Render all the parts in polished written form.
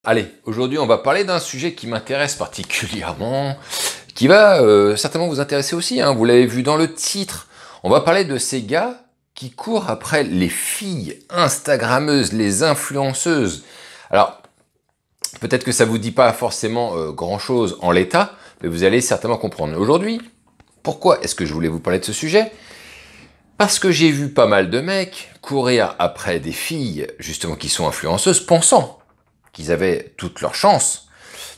Allez, aujourd'hui on va parler d'un sujet qui m'intéresse particulièrement, qui va certainement vous intéresser aussi, hein, vous l'avez vu dans le titre. On va parler de ces gars qui courent après les filles Instagrammeuses, les influenceuses. Alors, peut-être que ça vous dit pas forcément grand-chose en l'état, mais vous allez certainement comprendre. Aujourd'hui, pourquoi est-ce que je voulais vous parler de ce sujet ? Parce que j'ai vu pas mal de mecs courir après des filles, justement, qui sont influenceuses, pensant qu'ils avaient toute leur chance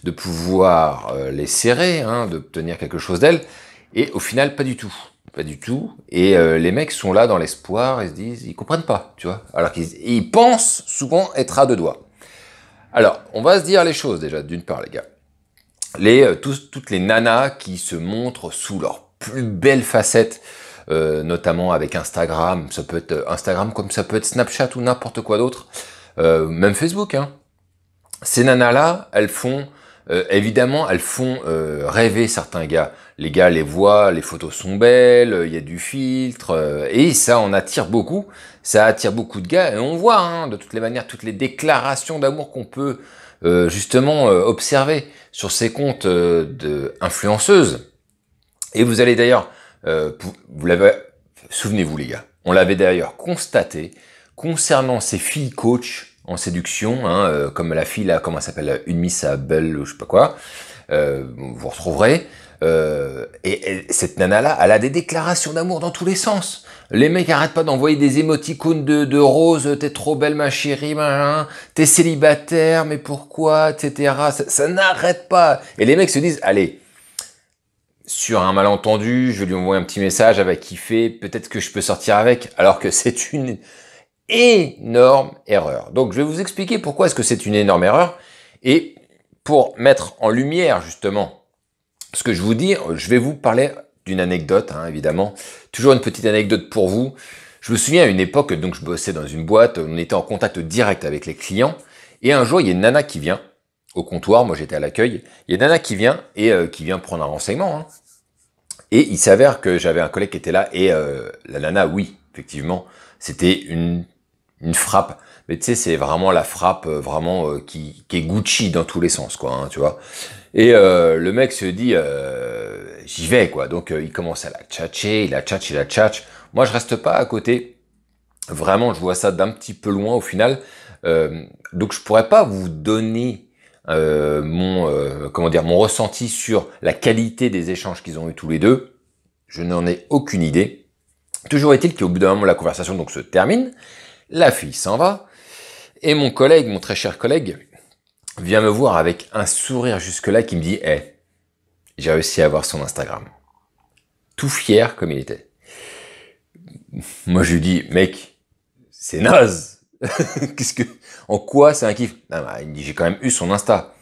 de pouvoir les serrer, hein, d'obtenir quelque chose d'elles, et au final, pas du tout. Pas du tout. Et les mecs sont là dans l'espoir, ils se disent, ils comprennent pas, tu vois. Alors qu'ils pensent souvent être à deux doigts. Alors, on va se dire les choses déjà, d'une part, les gars. Toutes les nanas qui se montrent sous leur plus belle facette, notamment avec Instagram, ça peut être Instagram comme ça peut être Snapchat ou n'importe quoi d'autre, même Facebook, hein. Ces nanas-là, elles font, évidemment, elles font rêver certains gars. Les gars les voient, les photos sont belles, il y a du filtre, et ça en attire beaucoup. Ça attire beaucoup de gars, et on voit, hein, de toutes les manières, toutes les déclarations d'amour qu'on peut justement observer sur ces comptes de influenceuses. Et vous allez d'ailleurs, vous l'avez, souvenez-vous les gars, on l'avait d'ailleurs constaté concernant ces filles coach en séduction, hein, comme la fille là, comment elle s'appelle, une Miss Belle ou je sais pas quoi, vous retrouverez. Et cette nana là, elle a des déclarations d'amour dans tous les sens. Les mecs arrêtent pas d'envoyer des émoticônes de rose, t'es trop belle ma chérie, t'es célibataire, mais pourquoi, etc. Ça n'arrête pas. Et les mecs se disent, allez, sur un malentendu, je vais lui envoyer un petit message, elle va kiffer, peut-être que je peux sortir avec, alors que c'est une énorme erreur. Donc je vais vous expliquer pourquoi est-ce que c'est une énorme erreur, et pour mettre en lumière justement ce que je vous dis, je vais vous parler d'une anecdote, hein, évidemment, toujours une petite anecdote pour vous. Je me souviens à une époque, donc je bossais dans une boîte, on était en contact direct avec les clients, et un jour il y a une nana qui vient au comptoir, moi j'étais à l'accueil, il y a une nana qui vient et qui vient prendre un renseignement, hein. Et il s'avère que j'avais un collègue qui était là, et la nana, oui, effectivement, c'était une frappe, mais tu sais, c'est vraiment la frappe vraiment qui est Gucci dans tous les sens, quoi, hein, tu vois. Et le mec se dit, j'y vais, quoi. Donc il commence à la tchatcher, il la tchatche. Moi, je reste pas à côté. Vraiment, je vois ça d'un petit peu loin au final. Donc je pourrais pas vous donner mon ressenti sur la qualité des échanges qu'ils ont eu tous les deux. Je n'en ai aucune idée. Toujours est-il qu'au bout d'un moment, la conversation donc se termine. La fille s'en va, et mon collègue, mon très cher collègue, vient me voir avec un sourire jusque-là qui me dit « Hey, j'ai réussi à avoir son Instagram. » Tout fier comme il était. Moi, je lui dis « Mec, c'est naze. En quoi c'est un kiff ?» Non, bah, il me dit « J'ai quand même eu son Insta. »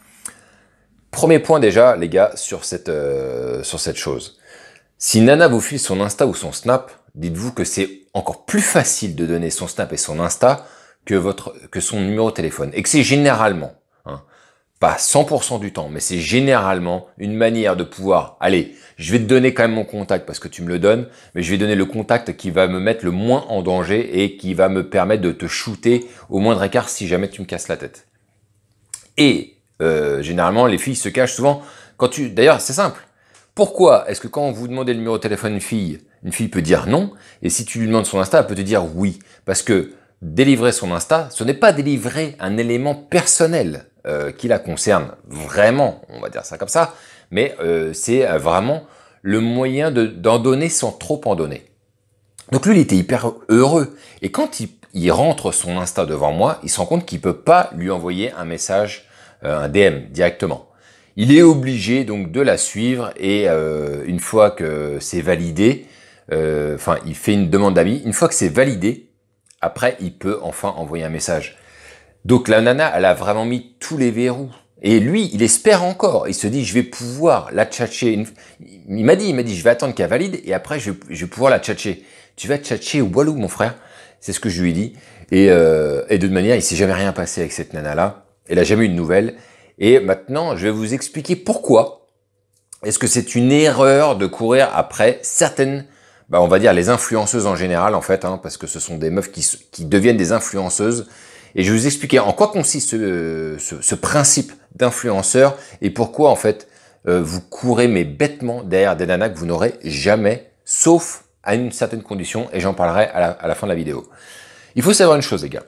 Premier point déjà, les gars, sur cette chose. Si Nana vous file son Insta ou son Snap, dites-vous que c'est encore plus facile de donner son Snap et son Insta que son numéro de téléphone. Et que c'est généralement, hein, pas 100% du temps, mais c'est généralement une manière de pouvoir, allez, je vais te donner quand même mon contact parce que tu me le donnes, mais je vais donner le contact qui va me mettre le moins en danger et qui va me permettre de te shooter au moindre écart si jamais tu me casses la tête. Et généralement, les filles se cachent souvent D'ailleurs, c'est simple. Pourquoi est-ce que quand vous demandez le numéro de téléphone une fille peut dire non, et si tu lui demandes son Insta, elle peut te dire oui? Parce que délivrer son Insta, ce n'est pas délivrer un élément personnel qui la concerne vraiment, on va dire ça comme ça, mais c'est vraiment le moyen d'en donner sans trop en donner. Donc lui, il était hyper heureux. Et quand il rentre son Insta devant moi, il se rend compte qu'il peut pas lui envoyer un message, un DM directement. Il est obligé donc de la suivre, et une fois que c'est validé, il fait une demande d'amis. Une fois que c'est validé, après, il peut enfin envoyer un message. Donc la nana, elle a vraiment mis tous les verrous. Et lui, il espère encore. Il se dit, je vais pouvoir la tchatcher. Il m'a dit, je vais attendre qu'elle valide, et après, je vais pouvoir la tchatcher. Tu vas tchatcher Walou, mon frère. C'est ce que je lui ai dit. Et de toute manière, il s'est jamais rien passé avec cette nana-là. Elle a jamais eu de nouvelles. Et maintenant, je vais vous expliquer pourquoi est-ce que c'est une erreur de courir après certaines, on va dire les influenceuses en général, en fait, hein, parce que ce sont des meufs qui deviennent des influenceuses. Et je vais vous expliquer en quoi consiste ce principe d'influenceur et pourquoi en fait vous courez mais bêtement derrière des nanas que vous n'aurez jamais, sauf à une certaine condition, et j'en parlerai à la fin de la vidéo. Il faut savoir une chose les gars,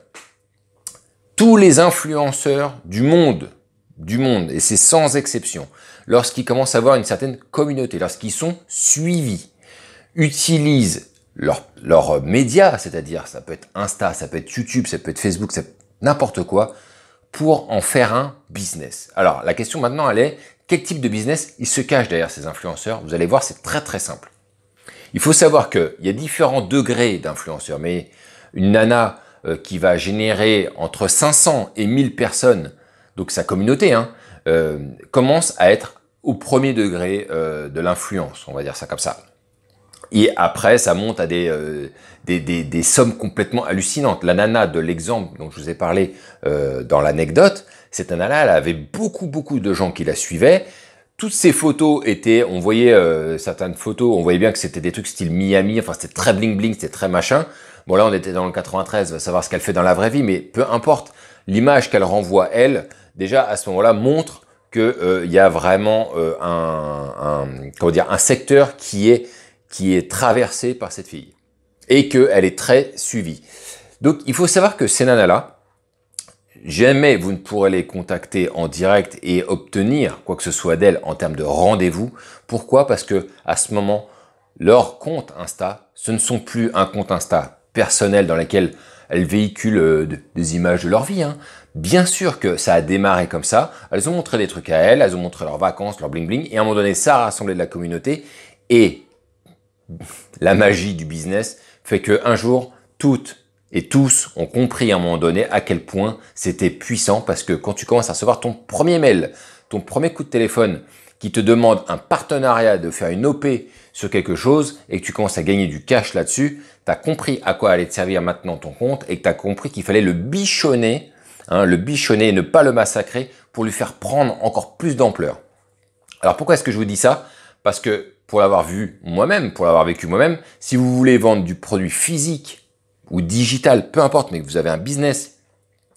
tous les influenceurs du monde, et c'est sans exception, lorsqu'ils commencent à avoir une certaine communauté, lorsqu'ils sont suivis, utilisent leurs médias, c'est-à-dire ça peut être Insta, ça peut être YouTube, ça peut être Facebook, ça peut être n'importe quoi, pour en faire un business. Alors la question maintenant elle est, quel type de business il se cache derrière ces influenceurs? Vous allez voir, c'est très très simple. Il faut savoir qu'il y a différents degrés d'influenceurs, mais une nana qui va générer entre 500 et 1000 personnes, donc sa communauté, commence à être au premier degré de l'influence, on va dire ça comme ça. Et après, ça monte à des sommes complètement hallucinantes. La nana de l'exemple dont je vous ai parlé dans l'anecdote, cette nana-là, elle avait beaucoup de gens qui la suivaient. Toutes ces photos étaient, on voyait certaines photos, on voyait bien que c'était des trucs style Miami, enfin c'était très bling bling, c'était très machin. Bon là on était dans le 93, on va savoir ce qu'elle fait dans la vraie vie, mais peu importe, l'image qu'elle renvoie elle, déjà à ce moment-là montre que y a vraiment un secteur qui est traversé par cette fille et qu'elle est très suivie. Donc il faut savoir que ces nanas-là, jamais vous ne pourrez les contacter en direct et obtenir quoi que ce soit d'elles en termes de rendez-vous. Pourquoi? Parce que à ce moment, leur compte Insta, ce ne sont plus un compte Insta personnel dans lequel elles véhiculent des images de leur vie. Bien sûr que ça a démarré comme ça. Elles ont montré des trucs à elles, elles ont montré leurs vacances, leur bling bling, et à un moment donné, ça a rassemblé de la communauté. Et la magie du business fait qu'un jour, toutes et tous ont compris à un moment donné à quel point c'était puissant, parce que quand tu commences à recevoir ton premier mail, ton premier coup de téléphone qui te demande un partenariat, de faire une OP sur quelque chose et que tu commences à gagner du cash là-dessus, tu as compris à quoi allait te servir maintenant ton compte et que tu as compris qu'il fallait le bichonner et ne pas le massacrer pour lui faire prendre encore plus d'ampleur. Alors pourquoi est-ce que je vous dis ça? Parce que pour l'avoir vu moi-même, pour l'avoir vécu moi-même, si vous voulez vendre du produit physique ou digital, peu importe, mais que vous avez un business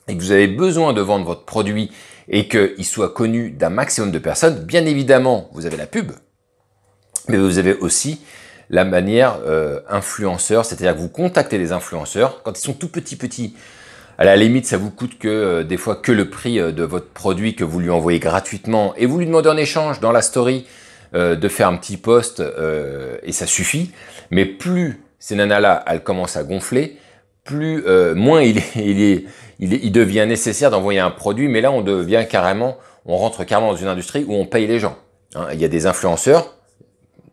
et que vous avez besoin de vendre votre produit et qu'il soit connu d'un maximum de personnes, bien évidemment, vous avez la pub, mais vous avez aussi la manière influenceur, c'est-à-dire que vous contactez les influenceurs quand ils sont tout petits. À la limite, ça vous coûte que des fois que le prix de votre produit que vous lui envoyez gratuitement et vous lui demandez en échange dans la story de faire un petit post et ça suffit. Mais plus ces nanas-là, elles commencent à gonfler, moins il devient nécessaire d'envoyer un produit. Mais là, on rentre carrément dans une industrie où on paye les gens. Il y a des influenceurs,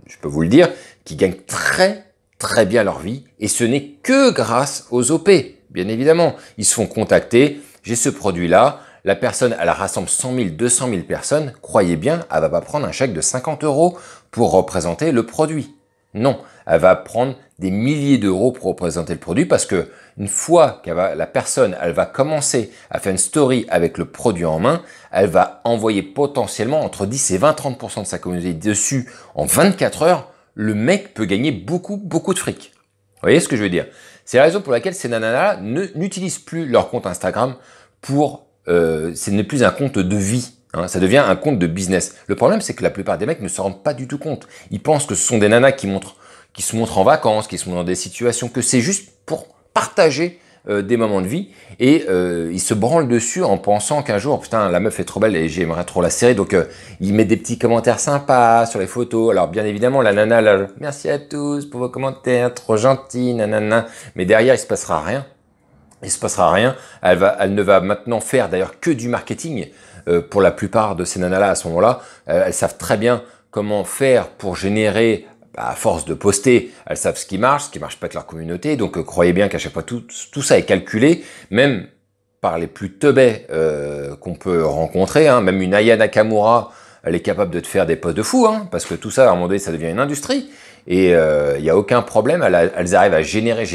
je peux vous le dire, qui gagnent très bien leur vie et ce n'est que grâce aux OP. Bien évidemment, ils se font contacter, j'ai ce produit-là, la personne, elle rassemble 100 000, 200 000 personnes, croyez bien, elle va pas prendre un chèque de 50 € pour représenter le produit. Non, elle va prendre des milliers d'euros pour représenter le produit parce que une fois que la personne, elle va commencer à faire une story avec le produit en main, elle va envoyer potentiellement entre 10 et 20-30% de sa communauté dessus en 24 heures, le mec peut gagner beaucoup de fric. Vous voyez ce que je veux dire? C'est la raison pour laquelle ces nanas n'utilisent plus leur compte Instagram ce n'est plus un compte de vie. Ça devient un compte de business. Le problème, c'est que la plupart des mecs ne se rendent pas du tout compte. Ils pensent que ce sont des nanas qui se montrent en vacances, qui sont dans des situations, que c'est juste pour partager des moments de vie. Et ils se branlent dessus en pensant qu'un jour, putain, la meuf est trop belle et j'aimerais trop la serrer. Donc, ils mettent des petits commentaires sympas sur les photos. Alors, bien évidemment, la nana, là, merci à tous pour vos commentaires, trop gentil, nanana. Mais derrière, il se passera rien. Il se passera rien. Elle ne va maintenant faire d'ailleurs que du marketing. Pour la plupart de ces nanas-là, à ce moment-là, elles savent très bien comment faire pour générer, à force de poster, elles savent ce qui marche pas avec leur communauté. Donc, croyez bien qu'à chaque fois, tout ça est calculé, même par les plus teubés qu'on peut rencontrer. Même une Aya Nakamura, elle est capable de te faire des posts de fou, parce que tout ça, à un moment donné, ça devient une industrie. Et il n'y a aucun problème, elles arrivent à générer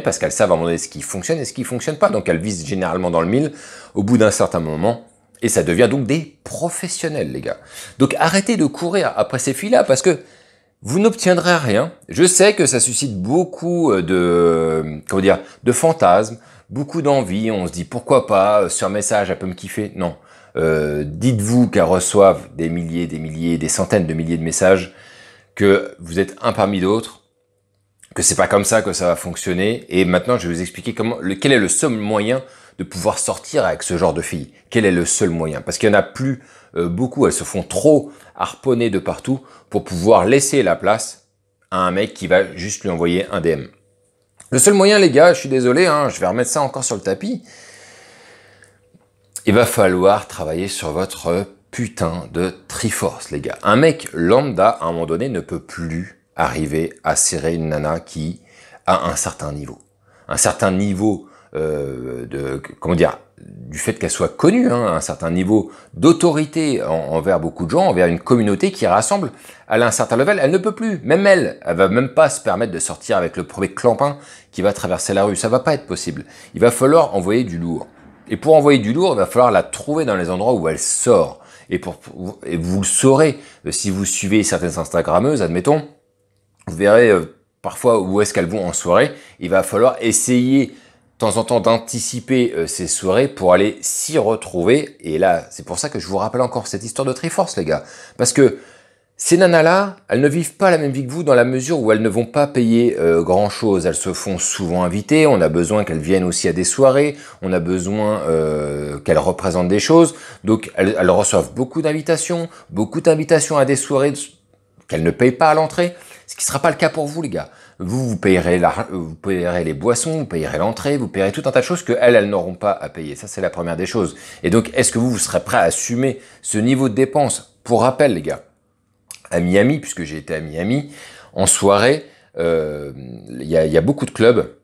parce qu'elles savent à un moment donné ce qui fonctionne et ce qui ne fonctionne pas. Donc, elles visent généralement dans le mille au bout d'un certain moment. Et ça devient donc des professionnels, les gars. Donc, arrêtez de courir après ces filles-là parce que vous n'obtiendrez rien. Je sais que ça suscite beaucoup de fantasmes, beaucoup d'envie, on se dit pourquoi pas, sur message, elle peut me kiffer. Non. Dites-vous qu'elles reçoivent des milliers, des centaines de milliers de messages, que vous êtes un parmi d'autres, que c'est pas comme ça que ça va fonctionner. Et maintenant, je vais vous expliquer quel est le seul moyen de pouvoir sortir avec ce genre de filles. Quel est le seul moyen? Parce qu'il n'y en a plus beaucoup, elles se font trop harponner de partout pour pouvoir laisser la place à un mec qui va juste lui envoyer un DM. Le seul moyen, les gars, je suis désolé, hein, je vais remettre ça encore sur le tapis. Il va falloir travailler sur votre putain de Triforce, les gars. Un mec lambda, à un moment donné, ne peut plus arriver à serrer une nana qui a un certain niveau. Un certain niveau du fait qu'elle soit connue, hein, un certain niveau d'autorité envers beaucoup de gens, envers une communauté qui rassemble. Elle a un certain level, elle ne peut plus. Même elle va même pas se permettre de sortir avec le premier clampin qui va traverser la rue. Ça va pas être possible. Il va falloir envoyer du lourd. Et pour envoyer du lourd, il va falloir la trouver dans les endroits où elle sort. Et vous le saurez, si vous suivez certaines Instagrammeuses, admettons, vous verrez parfois où est-ce qu'elles vont en soirée. Il va falloir essayer de temps en temps d'anticiper ces soirées pour aller s'y retrouver. Et là, c'est pour ça que je vous rappelle encore cette histoire de Triforce, les gars. Parce que ces nanas-là, elles ne vivent pas la même vie que vous dans la mesure où elles ne vont pas payer grand-chose. Elles se font souvent inviter, on a besoin qu'elles viennent aussi à des soirées, on a besoin qu'elles représentent des choses. Donc elles reçoivent beaucoup d'invitations à des soirées qu'elles ne payent pas à l'entrée. Ce qui ne sera pas le cas pour vous, les gars. Vous payerez les boissons, vous payerez l'entrée, vous payerez tout un tas de choses que elles n'auront pas à payer. Ça, c'est la première des choses. Et donc, est-ce que vous serez prêt à assumer ce niveau de dépense? Pour rappel, les gars, à Miami, puisque j'ai été à Miami, en soirée, il y a beaucoup de clubs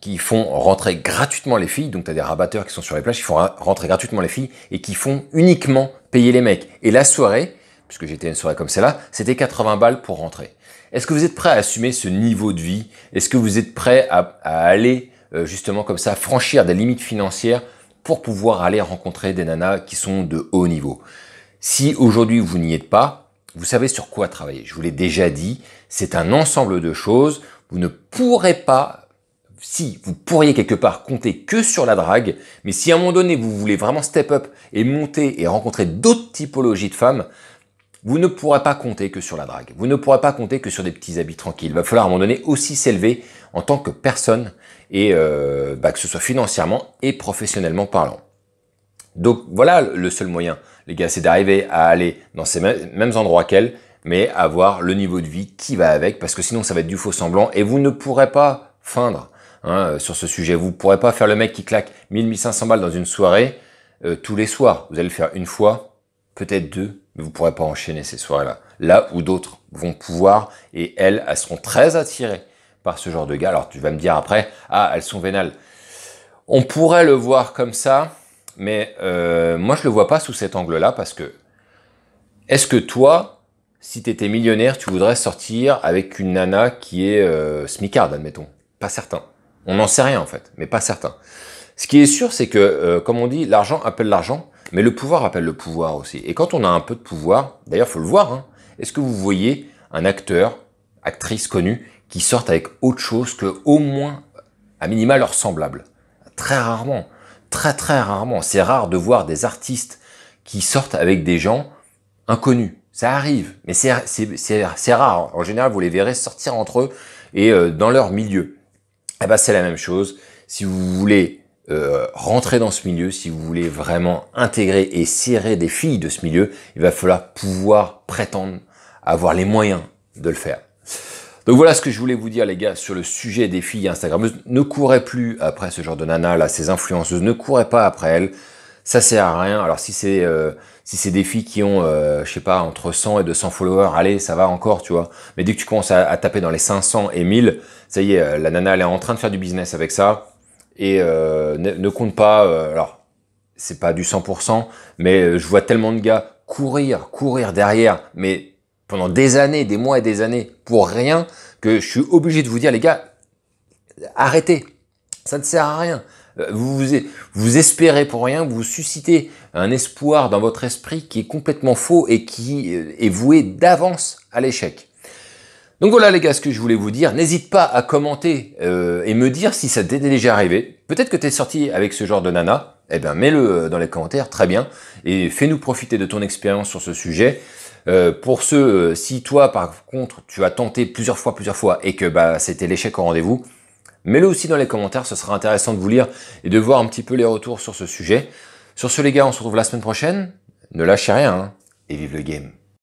qui font rentrer gratuitement les filles. Donc, tu as des rabatteurs qui sont sur les plages, qui font rentrer gratuitement les filles et qui font uniquement payer les mecs. Et la soirée, puisque j'étais à une soirée comme celle-là, c'était 80 balles pour rentrer. Est-ce que vous êtes prêt à assumer ce niveau de vie? Est-ce que vous êtes prêt à aller justement comme ça, franchir des limites financières pour pouvoir aller rencontrer des nanas qui sont de haut niveau? Si aujourd'hui vous n'y êtes pas, vous savez sur quoi travailler. Je vous l'ai déjà dit, c'est un ensemble de choses. Vous ne pourrez pas, si vous pourriez quelque part compter que sur la drague, mais si à un moment donné vous voulez vraiment step up et monter et rencontrer d'autres typologies de femmes, vous ne pourrez pas compter que sur la drague. Vous ne pourrez pas compter que sur des petits habits tranquilles. Il va falloir à un moment donné aussi s'élever en tant que personne et que ce soit financièrement et professionnellement parlant. Donc voilà le seul moyen, les gars, c'est d'arriver à aller dans ces mêmes endroits qu'elle, mais avoir le niveau de vie qui va avec, parce que sinon ça va être du faux semblant et vous ne pourrez pas feindre sur ce sujet. Vous ne pourrez pas faire le mec qui claque 1000-1500 balles dans une soirée tous les soirs. Vous allez le faire une fois, peut-être deux, mais vous ne pourrez pas enchaîner ces soirées-là. Là où d'autres vont pouvoir, et elles seront très attirées par ce genre de gars. Alors tu vas me dire après, ah, elles sont vénales. On pourrait le voir comme ça, mais moi je le vois pas sous cet angle-là, parce que est-ce que toi, si tu étais millionnaire, tu voudrais sortir avec une nana qui est smicarde, admettons? Pas certain. On n'en sait rien en fait, mais pas certain. Ce qui est sûr, c'est que, comme on dit, l'argent appelle l'argent, mais le pouvoir appelle le pouvoir aussi. Et quand on a un peu de pouvoir, d'ailleurs, faut le voir, hein, est-ce que vous voyez un acteur, actrice connue, qui sortent avec autre chose que au moins, à minima, leur semblable? Très rarement. Très très rarement. C'est rare de voir des artistes qui sortent avec des gens inconnus. Ça arrive, mais c'est rare. En général, vous les verrez sortir entre eux et dans leur milieu. Eh ben, c'est la même chose. Si vous voulez rentrer dans ce milieu, si vous voulez vraiment intégrer et serrer des filles de ce milieu, il va falloir pouvoir prétendre avoir les moyens de le faire. Donc voilà ce que je voulais vous dire, les gars, sur le sujet des filles instagrammeuses. Ne courez plus après ce genre de nana là, ces influenceuses, ne courez pas après elles. Ça sert à rien. Alors si c'est des filles qui ont, je sais pas, entre 100 et 200 followers, allez, ça va encore, tu vois. Mais dès que tu commences à taper dans les 500 et 1000, ça y est, la nana, elle est en train de faire du business avec ça. Et ne compte pas, alors, c'est pas du 100%, mais je vois tellement de gars courir derrière, mais pendant des années, des mois et des années, pour rien, que je suis obligé de vous dire, les gars, arrêtez. Ça ne sert à rien. Vous espérez pour rien, vous suscitez un espoir dans votre esprit qui est complètement faux et qui est voué d'avance à l'échec. Donc voilà les gars ce que je voulais vous dire. N'hésite pas à commenter et me dire si ça t'est déjà arrivé. Peut-être que tu es sorti avec ce genre de nana, eh bien mets-le dans les commentaires, très bien, et fais-nous profiter de ton expérience sur ce sujet. Pour ceux, si toi par contre tu as tenté plusieurs fois et que c'était l'échec au rendez-vous, mets-le aussi dans les commentaires, ce sera intéressant de vous lire et de voir un petit peu les retours sur ce sujet. Sur ce les gars, on se retrouve la semaine prochaine, ne lâchez rien, hein, et vive le game.